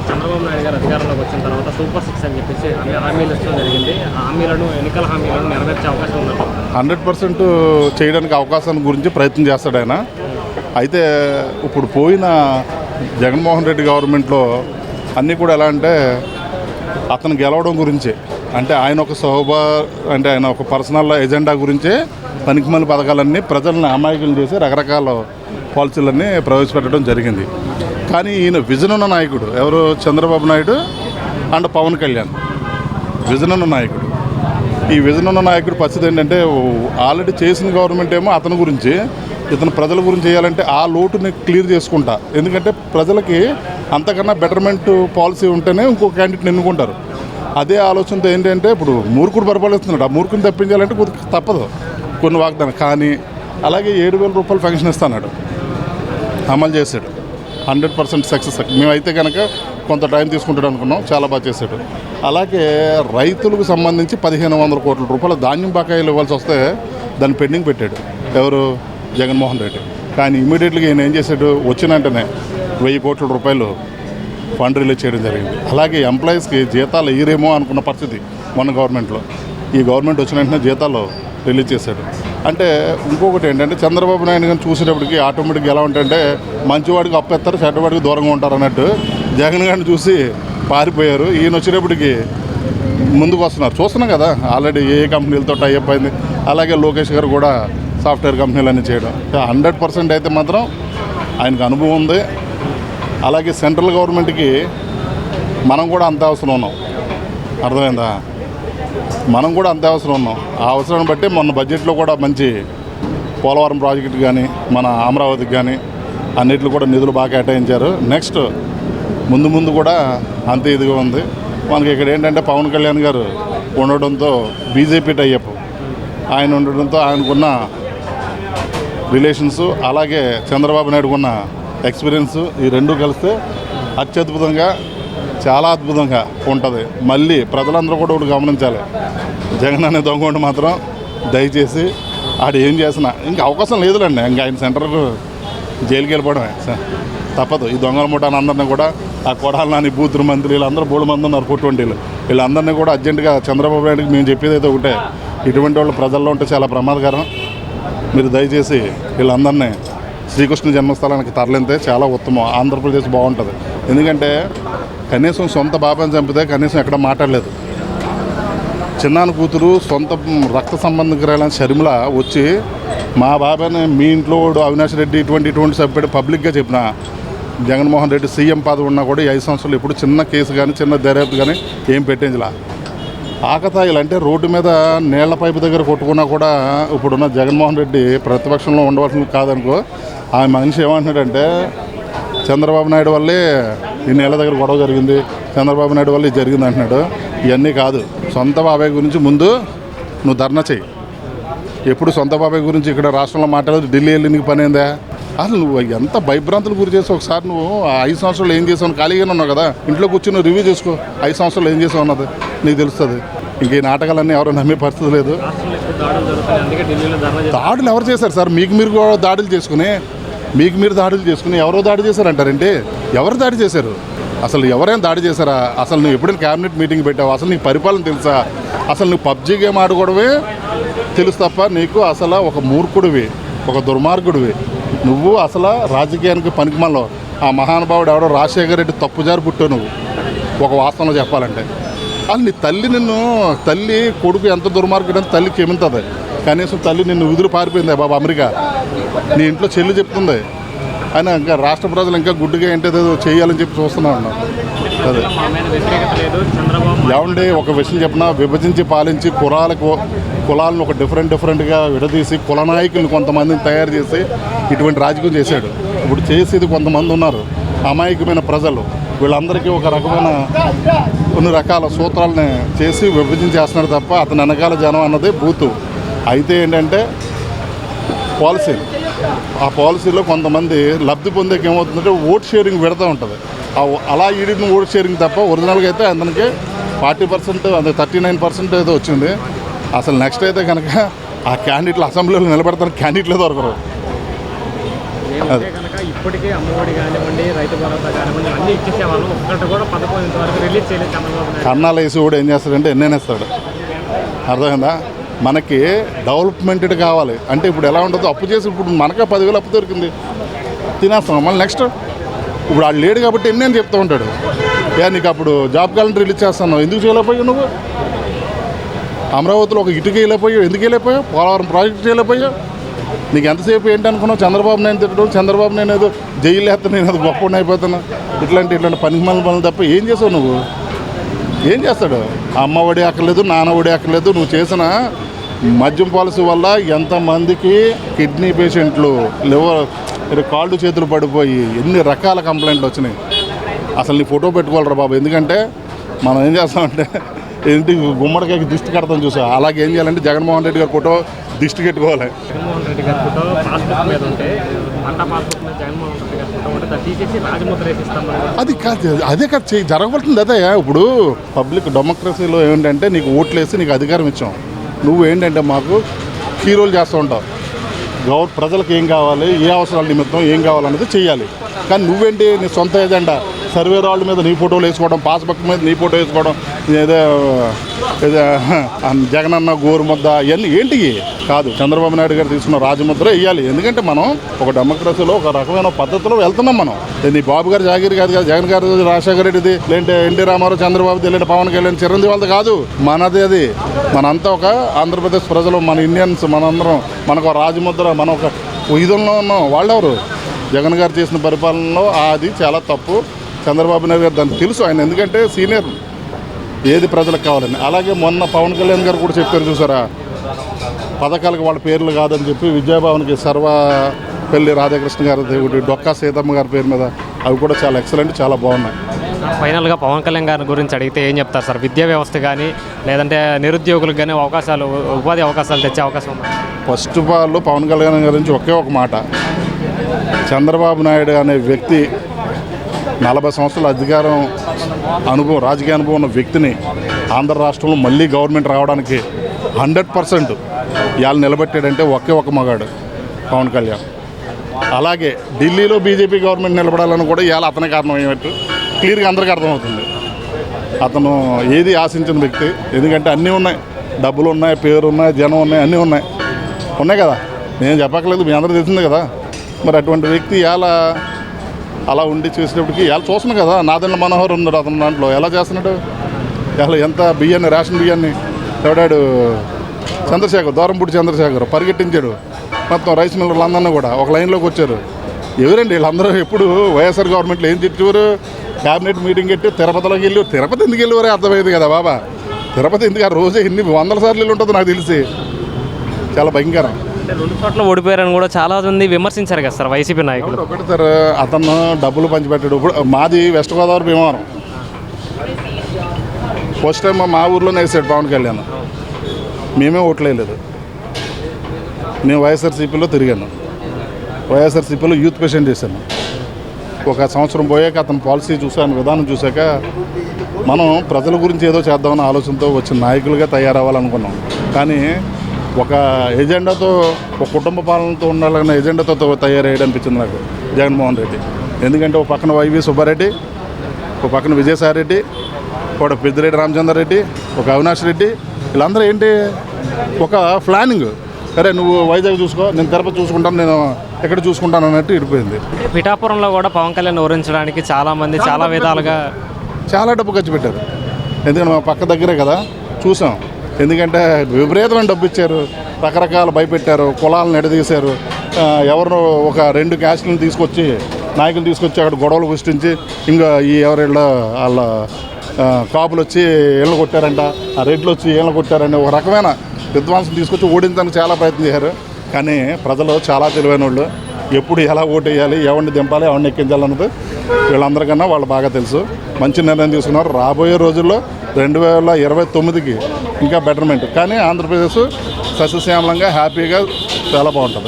చంద్రబాబు నాయుడు గారు అధికారంలోకి వచ్చిన తర్వాత సూపర్ 6 అని చెప్పేసి హామీలు ఇచ్చడం జరిగింది. ఆ హామీలను ఎన్నికల హామీలను నెరవేర్చే అవకాశం ఉన్నది. 100% చేయడానికి అవకాశం గురించి ప్రయత్నం చేస్తాడు ఆయన. అయితే ఇప్పుడు పోయిన జగన్మోహన్ రెడ్డి గవర్నమెంట్లో అన్నీ కూడా ఎలా అంటే అతను గెలవడం గురించి, అంటే ఆయన ఒక ఆయన ఒక పర్సనల్ ఎజెండా గురించే పనికిమాలిన పథకాలన్నీ ప్రజలను అమాయకులు చేసి రకరకాల పాలసీలన్నీ ప్రవేశపెట్టడం జరిగింది. కానీ ఈయన విజన్ ఉన్న నాయకుడు ఎవరు? చంద్రబాబు నాయుడు అండ్ పవన్ కళ్యాణ్ విజన్ ఉన్న నాయకుడు. ఈ విజన్ ఉన్న నాయకుడు పరిస్థితి ఏంటంటే ఆల్రెడీ చేసిన గవర్నమెంట్ ఏమో అతని గురించి, ఇతను ప్రజల గురించి చేయాలంటే ఆ లోటుని క్లియర్ చేసుకుంటా. ఎందుకంటే ప్రజలకి అంతకన్నా బెటర్మెంట్ పాలసీ ఉంటేనే ఇంకో క్యాండిడేట్ని ఎన్నుకుంటారు. అదే ఆలోచనతో ఏంటంటే ఇప్పుడు మూర్ఖుడు పరిపాలిస్తున్నాడు, ఆ మూర్ఖుని తప్పించాలంటే కొద్దిగా తప్పదు కొన్ని వాగ్దానం. కానీ అలాగే 7,000 రూపాయలు పెన్షన్ ఇస్తున్నాడు, అమలు చేశాడు. 100% సక్సెస్. మేమైతే కనుక కొంత టైం తీసుకుంటాడు అనుకున్నాం, చాలా బాగా చేశాడు. అలాగే రైతులకు సంబంధించి 1,500 కోట్ల రూపాయల ధాన్యం బకాయిలు ఇవ్వాల్సి వస్తే దాన్ని పెండింగ్ పెట్టాడు ఎవరు? జగన్మోహన్ రెడ్డి. కానీ ఇమీడియట్గా ఈయన ఏం చేశాడు? వచ్చిన వెంటనే 1,000 కోట్ల రూపాయలు ఫండ్ రిలీజ్ చేయడం జరిగింది. అలాగే ఎంప్లాయీస్కి జీతాలు ఇయ్యరేమో అనుకున్న పరిస్థితి మొన్న గవర్నమెంట్లో. ఈ గవర్నమెంట్ వచ్చిన వెంటనే జీతాలు రిలీజ్ చేశాడు. అంటే ఇంకొకటి ఏంటంటే చంద్రబాబు నాయుడు గారిని చూసేటప్పటికి ఆటోమేటిక్గా ఎలా ఉంటుందంటే మంచివాడికి అప్పేస్తారు, చెడ్డవాడికి దూరంగా ఉంటారు అన్నట్టు జగన్ గారిని చూసి పారిపోయారు. ఈయన వచ్చేటప్పటికి ముందుకు వస్తున్నారు. చూస్తున్నాం కదా ఆల్రెడీ ఏ కంపెనీలతో టైఅప్ అయింది. అలాగే లోకేష్ గారు కూడా సాఫ్ట్వేర్ కంపెనీలన్నీ చేయడం. 100% అయితే మాత్రం ఆయనకు అనుభవం ఉంది. అలాగే సెంట్రల్ గవర్నమెంట్కి మనం కూడా అంత అవసరం ఉన్నాం, అర్థమైందా? మనం కూడా అంతే అవసరం ఉన్నాం. ఆ అవసరాన్ని బట్టి మొన్న బడ్జెట్లో కూడా మంచి పోలవరం ప్రాజెక్టు కానీ మన అమరావతికి కానీ అన్నిట్లో కూడా నిధులు బాగా కేటాయించారు. నెక్స్ట్ ముందు కూడా అంతే ఇదిగా ఉంది. మనకి ఇక్కడ ఏంటంటే పవన్ కళ్యాణ్ గారు ఉండడంతో బీజేపీ టైఅప్ ఆయన ఉండడంతో ఆయనకున్న రిలేషన్స్, అలాగే చంద్రబాబు నాయుడుకున్న ఎక్స్పీరియన్స్, ఈ రెండు కలిస్తే అత్యద్భుతంగా చాలా అద్భుతంగా ఉంటుంది. మళ్ళీ ప్రజలందరూ కూడా ఒకటి గమనించాలి, జగన్ అనే దొంగ మాత్రం దయచేసి ఆడు ఏం చేసినా ఇంకా అవకాశం లేదులేండి. ఇంకా ఆయన సెంటర్కు జైలుకి వెళ్ళిపోవడమే తప్పదు. ఈ దొంగల ముఠాన్ని అందరినీ కూడా ఆ కొడాలి నాని బూతులు మంత్రి వీళ్ళందరూ 3 మంది ఉన్నారు, 420 వీళ్ళందరినీ కూడా అర్జెంటుగా చంద్రబాబు నాయుడుకి మేము చెప్పేది అయితే ఒకటే, ఇటువంటి వాళ్ళు ప్రజల్లో ఉంటే చాలా ప్రమాదకరం. మీరు దయచేసి వీళ్ళందరినీ శ్రీకృష్ణ జన్మస్థలానికి తరలింతే చాలా ఉత్తమం. ఆంధ్రప్రదేశ్ బాగుంటుంది. ఎందుకంటే కనీసం సొంత బాబాని చంపితే కనీసం ఎక్కడ మాట్లాడలేదు. చిన్నాన్న కూతురు సొంత రక్త సంబంధికురాలని షర్మిల వచ్చి మా బాబాని మీ ఇంట్లో అవినాష్ రెడ్డి ఇటువంటి సభ్యుడు పబ్లిక్గా చెప్పిన జగన్మోహన్ రెడ్డి సీఎం పదవి ఉన్నా కూడా 5 సంవత్సరాలు ఎప్పుడు చిన్న కేసు కానీ చిన్న దర్యాప్తు కానీ ఏం పెట్టిందిలా. ఆకతాయిలు అంటే రోడ్డు మీద నీళ్ల పైపు దగ్గర కొట్టుకున్నా కూడా ఇప్పుడున్న జగన్మోహన్ రెడ్డి ప్రతిపక్షంలో ఉండవలసింది కాదనుకో. ఆ మనిషి ఏమంటున్నాడంటే చంద్రబాబు నాయుడు వల్లే ఈ నీళ్ళ దగ్గర గొడవ జరిగింది, చంద్రబాబు నాయుడు వల్ల ఇది జరిగింది అంటున్నాడు. ఇవన్నీ కాదు. సొంత బాబాయ్ గురించి ముందు నువ్వు ధర్నా చెయ్యి. ఎప్పుడు సొంత బాబాయ్ గురించి ఇక్కడ రాష్ట్రంలో మాట్లాడదు, ఢిల్లీ వెళ్ళి నీకు పని ఏందా? అసలు నువ్వు ఎంత భయభ్రాంతులు గురి చేసి ఒకసారి నువ్వు 5 సంవత్సరాలు ఏం చేసావు ఖాళీగానే ఉన్నావు కదా, ఇంట్లో కూర్చొని నువ్వు రివ్యూ చేసుకో. 5 సంవత్సరాలు ఏం చేసావు అన్నది నీకు తెలుస్తుంది. ఇంక ఈ నాటకాలన్నీ ఎవరు నమ్మే పరిస్థితి లేదు. దాడులు ఎవరు చేశారు సార్? మీకు మీరు కూడా దాడులు చేసుకుని దాడులు చేసుకుని ఎవరో దాడి చేశారంటారంటే ఎవరు దాడి చేశారు? అసలు ఎవరైనా దాడి చేశారా? అసలు నువ్వు ఎప్పుడైనా క్యాబినెట్ మీటింగ్ పెట్టావు? అసలు నీకు పరిపాలన తెలుసా? అసలు నువ్వు పబ్జీ గేమ్ ఆడుకోవడమే తెలుసు తప్ప నీకు అసలు ఒక మూర్ఖుడివి, ఒక దుర్మార్గుడివి. నువ్వు అసలు రాజకీయానికి పనికిమాలో ఆ మహానుభావుడు ఎవడో రాజశేఖర రెడ్డి తప్పుజారి పుట్టావు నువ్వు ఒక వాస్తవంలో చెప్పాలంటే. అసలు నీ తల్లి కొడుకు ఎంత దుర్మార్గుడు అని తల్లి క్షమింతుంది. కనీసం తల్లి నిన్ను విధులు పారిపోయింది బాబా అమెరికా, నీ ఇంట్లో చెల్లి చెప్తుంది. అయినా ఇంకా రాష్ట్ర ప్రజలు ఇంకా గుడ్డుగా ఏంటో చేయాలని చెప్పి చూస్తున్నా ఉన్నాం. అదే ఏమండి ఒక విషయం చెప్పినా, విభజించి పాలించి కులాలను ఒక డిఫరెంట్గా విడదీసి కుల నాయకులను కొంతమందిని తయారు చేసి ఇటువంటి రాజకీయం చేశాడు. ఇప్పుడు చేసేది కొంతమంది ఉన్నారు అమాయకమైన ప్రజలు, వీళ్ళందరికీ ఒక రకమైన కొన్ని రకాల సూత్రాలని చేసి విభజించేస్తున్నాడు తప్ప అతని వెనకాల జనం అన్నది బూతు. అయితే ఏంటంటే ఆ పాలసీలో కొంతమంది లబ్ధి పొందేకి ఏమవుతుందంటే ఓట్ షేరింగ్ పెడతా ఉంటుంది. అలా ఈడిన ఓట్ షేరింగ్ తప్ప ఒరిజినల్గా అయితే అతనికి 40% అదే 39% ఏదో వచ్చింది. అసలు నెక్స్ట్ అయితే కనుక ఆ క్యాండిడేట్లు అసెంబ్లీలో నిలబెడతాను క్యాండిడేట్లే దొరకరు. అది ఇప్పటికే అమ్మఒడి కానివ్వండి, రైతు భరోసా కానివ్వండి అన్నీ ఇచ్చేసేవాళ్ళు. ఒక్కటి కూడా పథకం ఇంతవరకు రిలీజ్ చేయలేదు చంద్రబాబు నాయుడు. కన్నాలు వేసి కూడా ఏం చేస్తాడంటే ఎన్నేస్తాడు. అర్థమైందా? మనకి డెవలప్మెంటెడ్ కావాలి అంటే ఇప్పుడు ఎలా ఉంటుందో, అప్పు చేసి ఇప్పుడు మనకే 10,000 అప్పు దొరికింది తినేస్తాం. మళ్ళీ నెక్స్ట్ ఇప్పుడు వాడు లేడు కాబట్టి ఎన్ని అని చెప్తూ ఉంటాడు. నీకు అప్పుడు జాబ్ క్యాలెండర్ రిలీజ్ చేస్తున్నావు, ఎందుకు చేయలేకపోయావు నువ్వు? అమరావతిలో ఒక ఇటుక వెళ్ళిపోయావు, ఎందుకు వెళ్ళిపోయావు? పోలవరం ప్రాజెక్టు చేయలేకపోయావు. నీకు ఎంతసేపు ఏంటి అనుకున్నావు? చంద్రబాబు నాయుడు తిట్టడం, చంద్రబాబు నేను ఏదో జైలు వేస్తాను, నేను ఏదో గొప్ప అయిపోతాను, ఇట్లాంటి పనికి మళ్ళీ పనులు తప్ప ఏం చేసావు నువ్వు? ఏం చేస్తాడు? అమ్మ ఒడి అక్కర్లేదు, నాన్న ఒడి అక్కర్లేదు. నువ్వు చేసిన మద్యం పాలసీ వల్ల ఎంతమందికి కిడ్నీ పేషెంట్లు, లివర్, కాళ్ళు చేతులు పడిపోయి ఎన్ని రకాల కంప్లైంట్లు వచ్చినాయి. అసలు నీ ఫోటో పెట్టుకోవాలరా బాబు. ఎందుకంటే మనం ఏం చేస్తామంటే ఏంటి గుమ్మడికాయకి దిష్టి కడతాం చూసా, అలాగే ఏం చేయాలంటే జగన్మోహన్ రెడ్డి గారి ఫోటో దిష్టి కట్టుకోవాలి. జగన్మోహన్ రెడ్డి గారి ఫోటో పాస్బుక్ మీద ఉంటే, పంట పాస్బుక్ మీద జగన్మోహన్ రెడ్డి గారి ఫోటో ఉంటే దాన్ని తీసేసి రాజముద్ర వేసిస్తాం. అది కాదు, అదే కాదు జరగబడుతుంది. అదే ఇప్పుడు పబ్లిక్ డెమోక్రసీలో ఏంటంటే నీకు ఓట్లేసి నీకు అధికారం ఇచ్చాం, నువ్వు ఏంటంటే మాకు హీరోలు చేస్తూ ఉంటావు. ప్రజలకు ఏం కావాలి, ఏ అవసరాల నిమిత్తం ఏం కావాలన్నది చెయ్యాలి. కానీ నువ్వేంటి నీ సొంత ఏజెండా, సర్వే రాళ్ళ మీద నీ ఫోటోలు వేసుకోవడం, పాస్బుక్ మీద నీ ఫోటో వేసుకోవడం, ఏదో జగనన్న గోరు ముద్ద ఇవన్నీ ఏంటి కాదు. చంద్రబాబు నాయుడు గారు తీసుకున్న రాజముద్ర వేయాలి. ఎందుకంటే మనం ఒక డెమోక్రసీలో ఒక రకమైన పద్ధతిలో వెళ్తున్నాం. మనం నీ బాబు గారు జాగీర్ కాదు కదా, జగన్ గారు, రాజశేఖర రెడ్డిది, లేదంటే ఎన్టీ రామారావు, చంద్రబాబుది, లేదంటే పవన్ కళ్యాణ్, చిరంజీవి వాళ్ళది కాదు, మనది. అది మనంతా ఒక ఆంధ్రప్రదేశ్ ప్రజలు, మన ఇండియన్స్, మనందరం మనకు రాజముద్ర, మనం ఒక ఇదంలో ఉన్నాం. వాళ్ళెవరు? జగన్ గారు చేసిన పరిపాలనలో అది చాలా తప్పు. చంద్రబాబు నాయుడు గారు దాన్ని తెలుసు ఆయన, ఎందుకంటే సీనియర్, ఏది ప్రజలకు కావాలని. అలాగే మొన్న పవన్ కళ్యాణ్ గారు కూడా చెప్పారు చూసారా, పథకాలకు వాళ్ళ పేర్లు కాదని చెప్పి విద్యాభవన్కి సర్వపల్లి రాధాకృష్ణ గారి, డొక్కా సీతమ్మ గారి పేరు మీద, అవి కూడా చాలా ఎక్సలెంట్, చాలా బాగున్నాయి. ఫైనల్గా పవన్ కళ్యాణ్ గారి గురించి అడిగితే ఏం చెప్తారు సార్? విద్యా వ్యవస్థ కానీ, లేదంటే నిరుద్యోగులకు కానీ అవకాశాలు, ఉపాధి అవకాశాలు తెచ్చే అవకాశం ఉంది? First of all Pawan Kalyan గారి గురించి ఒకే ఒక మాట, చంద్రబాబు నాయుడు అనే వ్యక్తి 40 సంవత్సరాల అధికారం అనుభవం, రాజకీయ అనుభవం ఉన్న వ్యక్తిని ఆంధ్ర రాష్ట్రంలో మళ్ళీ గవర్నమెంట్ రావడానికి 100% ఇవాళ నిలబెట్టాడంటే ఒకే ఒక మగాడు పవన్ కళ్యాణ్. అలాగే ఢిల్లీలో బీజేపీ గవర్నమెంట్ నిలబడాలని కూడా ఇవాళ అతనే కారణం అయ్యేట్టు క్లియర్గా అందరికీ అర్థమవుతుంది. అతను ఏది ఆశించిన వ్యక్తి, ఎందుకంటే అన్నీ ఉన్నాయి, డబ్బులు ఉన్నాయి, పేరు ఉన్నాయి, జనం ఉన్నాయి, అన్నీ ఉన్నాయి కదా, నేను చెప్పక్కర్లేదు, మీ అందరూ తెలిసిందే కదా. మరి అటువంటి వ్యక్తి ఇవాళ అలా ఉండి చేసేటప్పటికి ఇవాళ చూస్తున్నాం కదా, నాదెండ్ల మనోహర్ ఉన్నాడు అతను, దాంట్లో ఎలా చేస్తున్నాడు, ఇవాళ ఎంత బియ్యాన్ని, రేషన్ బియ్యాన్ని ఎవడాడు, చంద్రశేఖర్, దూరంపూడి చంద్రశేఖర్ పరిగెట్టించాడు. మొత్తం రైస్ మిల్లర్లు అందరినీ కూడా ఒక లైన్లోకి వచ్చారు. ఎవరండి వీళ్ళందరూ? ఎప్పుడు వైఎస్ఆర్ గవర్నమెంట్లో ఏం తిట్టేవారు? క్యాబినెట్ మీటింగ్ పెట్టి తిరుపతిలోకి వెళ్ళి, తిరుపతి ఎందుకు వెళ్ళేవారే అర్థమైంది కదా బాబా. తిరుపతి ఎందుకు ఆ రోజే ఎన్ని 100 సార్లు వెళ్ళి ఉంటుంది నాకు తెలిసి, చాలా భయంకరం. 2 చోట్ల ఓడిపోయారని కూడా చాలా మంది విమర్శించారు కదా సార్ వైసీపీ నాయకులు. ఒకటి సార్, అతను డబ్బులు పంచిపెట్టాడు. ఇప్పుడు మాది west Godavari Bhimavaram, first time మా ఊర్లోనే వేసాడు పవన్ కళ్యాణ్, మేమే ఓట్లేదు. నేను వైఎస్ఆర్సీపీలో తిరిగాను, వైఎస్ఆర్సీపీలో యూత్ పేషెంట్ చేశాను. 1 సంవత్సరం పోయాక అతను పాలసీ చూసాను, విధానం చూశాక మనం ప్రజల గురించి ఏదో చేద్దామన్న ఆలోచనతో వచ్చిన నాయకులుగా తయారవ్వాలనుకున్నాం. కానీ ఒక ఎజెండాతో, ఒక కుటుంబ పాలనతో ఉండాలన్న ఎజెండాతో తయారయ్యాడు అనిపించింది నాకు జగన్మోహన్ రెడ్డి. ఎందుకంటే ఒక పక్కన వైవి సుబ్బారెడ్డి, ఒక పక్కన విజయసాయి రెడ్డి, ఒక పెద్దిరెడ్డి రామచంద్రారెడ్డి, ఒక అవినాష్ రెడ్డి, వీళ్ళందరూ ఏంటి ఒక ప్లానింగ్. సరే నువ్వు వైజాగ్ చూసుకో, నేను తిరుపతి చూసుకుంటాను, నేను ఎక్కడ చూసుకుంటాను అన్నట్టు ఇడిపోయింది. పిఠాపురంలో కూడా పవన్ కళ్యాణ్ ఓరించడానికి చాలామంది చాలా విధాలుగా చాలా డబ్బు ఖర్చు పెట్టారు. ఎందుకంటే మా పక్క దగ్గరే కదా చూసాం. ఎందుకంటే విపరీతమైన డబ్బు ఇచ్చారు, రకరకాల భయపెట్టారు, కులాలను ఎడదీశారు. ఎవరినో ఒక 2 క్యాస్ట్లను తీసుకొచ్చి, నాయకులు తీసుకొచ్చి అక్కడ గొడవలు సృష్టించి, ఇంకా ఈ ఎవరిళ్ళ వాళ్ళ కాపులు వచ్చి ఇళ్ళు కొట్టారంట, ఆ రెడ్లు వచ్చి ఇళ్ళు కొట్టారంట, ఒక రకమైన విధ్వంసం తీసుకొచ్చి ఓడించడానికి చాలా ప్రయత్నం చేశారు. కానీ ప్రజలు చాలా తెలివైన వాళ్ళు, ఎప్పుడు ఎలా ఓటు వేయాలి, ఎవరిని దింపాలి, ఎవరిని ఎక్కించాలన్నది వీళ్ళందరికన్నా వాళ్ళు బాగా తెలుసు. మంచి నిర్ణయం తీసుకున్నారు. రాబోయే రోజుల్లో 2029కి ఇంకా బెటర్మెంట్. కానీ ఆంధ్రప్రదేశ్ సస్యశ్యామలంగా హ్యాపీగా చాలా బాగుంటుంది.